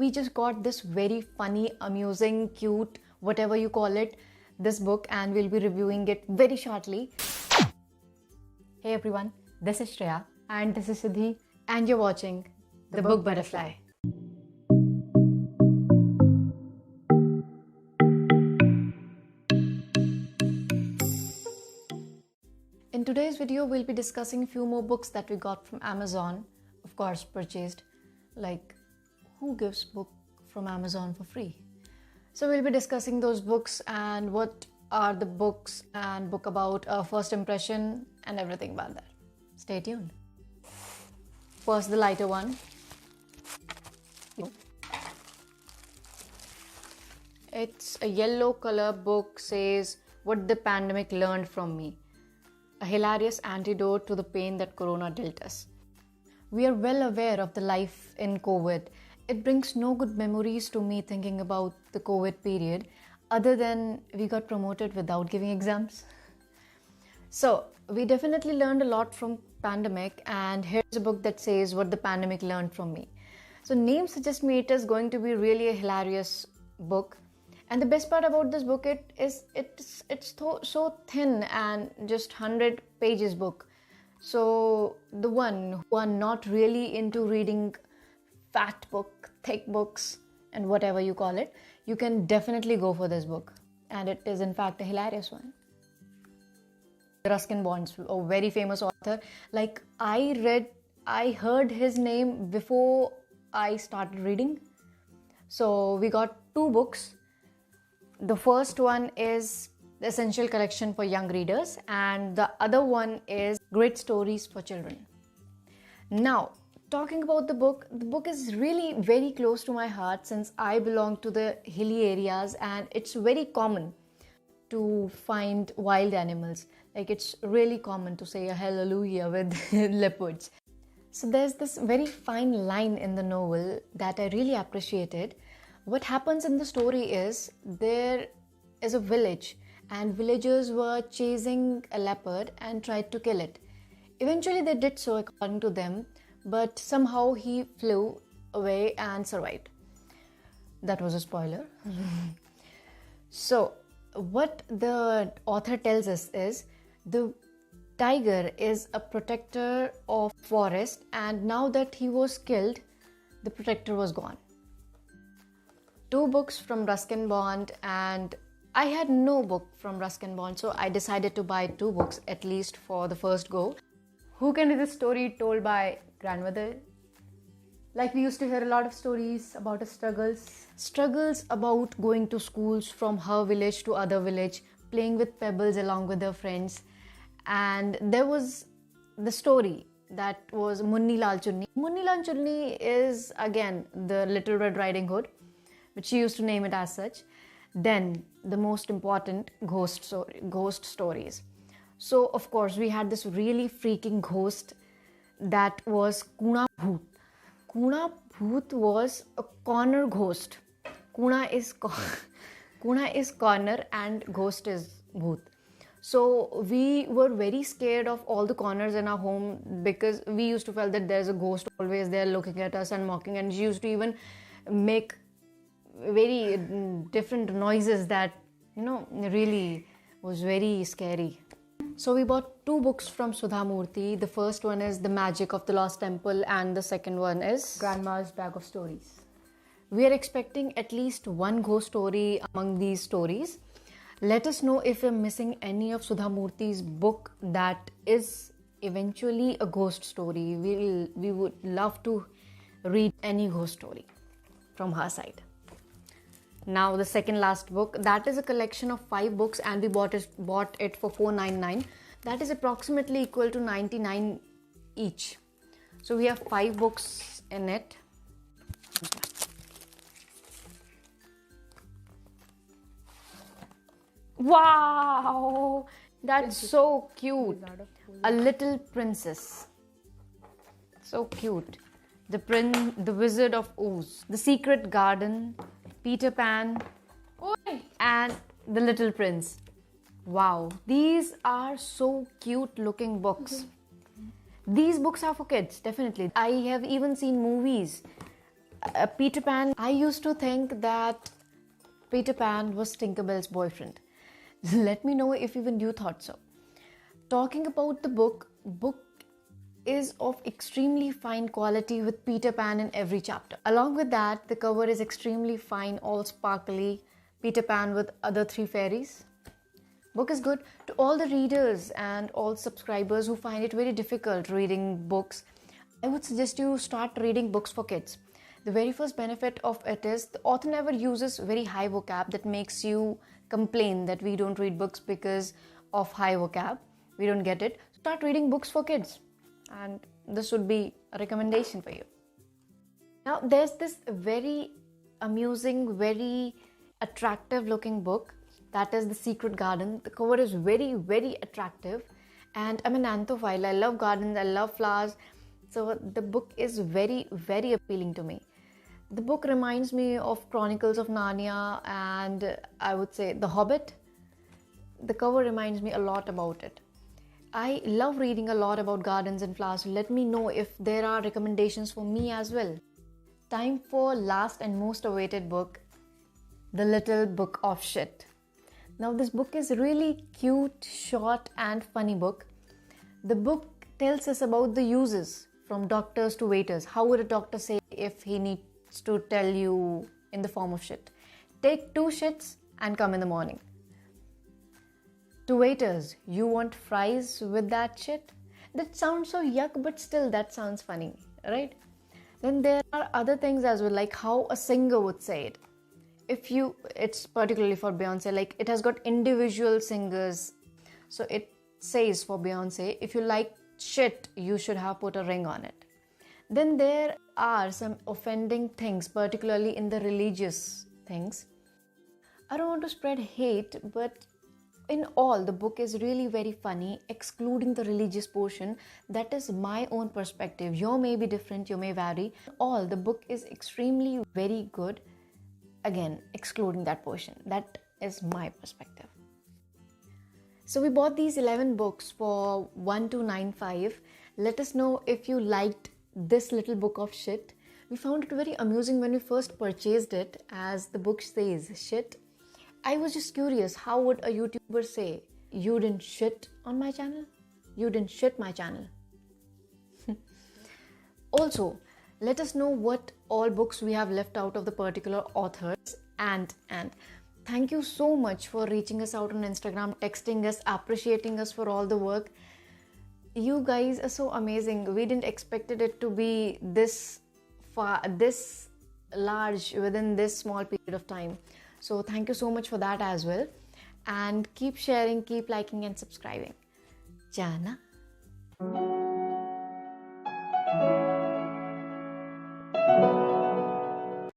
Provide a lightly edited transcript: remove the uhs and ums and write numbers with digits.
We just got this very funny, amusing, cute, whatever you call it, this book, and we'll be reviewing it very shortly. Hey everyone, this is Shreya And this is Siddhi. and you're watching The Book Butterfly. In today's video, we'll be discussing a few more books that we got from Amazon, of course purchased. Like, who gives book from Amazon for free? So we'll be discussing those books and what are the books and book about, first impression and everything about that. Stay tuned. First, the lighter one. It's a yellow color book, says What the Pandemic Learned from Me. A hilarious antidote to the pain that Corona dealt us. We are well aware of the life in COVID. It brings no good memories to me thinking about the COVID period, other than we got promoted without giving exams. So, we definitely learned a lot from pandemic, and here's a book that says What the Pandemic Learned from Me. So, name suggests me it is going to be really a hilarious book. And the best part about this book it's so thin and just 100 pages book. So the one who are not really into reading fat book, thick books and whatever you call it, you can definitely go for this book. And it is in fact a hilarious one. Ruskin, a very famous author. Like I heard his name before I started reading. So we got two books. The first one is the Essential Collection for Young Readers, and the other one is Great Stories for Children. Now, talking about the book is really very close to my heart since I belong to the hilly areas and it's very common to find wild animals. Like, it's really common to say a hallelujah with leopards. So there's this very fine line in the novel that I really appreciated. What happens in the story is there is a village and villagers were chasing a leopard and tried to kill it. Eventually they did so according to them, but somehow he flew away and survived. That was a spoiler. So what the author tells us is the tiger is a protector of forest, and now that he was killed, the protector was gone. Two books from Ruskin Bond, and I had no book from Ruskin Bond, so I decided to buy two books at least for the first go. Who can read this story told by grandmother? Like, we used to hear a lot of stories about her Struggles about going to schools from her village to other village, playing with pebbles along with her friends. And there was the story that was Munni Lal Chunni. Munni Lal Chunni is again the Little Red Riding Hood, which she used to name it as such. Then the most important, ghost stories. So of course we had this really freaking ghost that was Kuna Bhoot. Kuna Bhoot was a corner ghost. Kuna is corner and ghost is Bhoot. So we were very scared of all the corners in our home because we used to feel that there's a ghost always there looking at us and mocking, and she used to even make very different noises that, really was very scary. So we bought two books from Sudha Murthy. The first one is The Magic of the Lost Temple and the second one is Grandma's Bag of Stories. We are expecting at least one ghost story among these stories. Let us know if you're missing any of Sudha Murthy's book that is eventually a ghost story. We would love to read any ghost story from her side. Now the second last book, that is a collection of 5 books, and we bought it for $4.99. That is approximately equal to 99 each. So we have 5 books in it. Wow, that's so cute. A Little Princess. So cute. The Wizard of Oz, The Secret Garden, Peter Pan, and The Little Prince. Wow, these are so cute looking books. These books are for kids, definitely. I have even seen movies Peter Pan, I used to think that Peter Pan was Tinkerbell's boyfriend. Let me know if even you thought so. Talking about the book is of extremely fine quality with Peter Pan in every chapter. Along with that, the cover is extremely fine, all sparkly, Peter Pan with other three fairies. Book is good. To all the readers and all subscribers who find it very difficult reading books, I would suggest you start reading books for kids. The very first benefit of it is the author never uses very high vocab that makes you complain that we don't read books because of high vocab. We don't get it. Start reading books for kids, and this would be a recommendation for you. Now, there's this very amusing, very attractive looking book that is The Secret Garden. The cover is very, very attractive, and I'm an anthophile. I love gardens, I love flowers, so the book is very, very appealing to me. The book reminds me of Chronicles of Narnia and I would say The Hobbit. The cover reminds me a lot about it. I love reading a lot about gardens and flowers. Let me know if there are recommendations for me as well. Time for last and most awaited book, The Little Book of Shit. Now this book is really cute, short and funny book. The book tells us about the uses from doctors to waiters. How would a doctor say if he needs to tell you in the form of shit? Take 2 shits and come in the morning. To waiters, you want fries with that shit? That sounds so yuck, but still that sounds funny, right? Then there are other things as well, like how a singer would say it. It's particularly for Beyonce, like it has got individual singers. So it says for Beyonce, if you like shit, you should have put a ring on it. Then there are some offending things, particularly in the religious things. I don't want to spread hate, but in all, the book is really very funny, excluding the religious portion. That is my own perspective. You may be different, you may vary. All, the book is extremely very good. Again, excluding that portion. That is my perspective. So we bought these 11 books for 1295. Let us know if you liked this little book of shit. We found it very amusing when we first purchased it, as the book says shit. I was just curious, how would a YouTuber say, you didn't shit on my channel? You didn't shit my channel. Also, let us know what all books we have left out of the particular authors, and thank you so much for reaching us out on Instagram, texting us, appreciating us for all the work. You guys are so amazing. We didn't expect it to be this far, this large within this small period of time. So thank you so much for that as well. And keep sharing, keep liking and subscribing. Jana.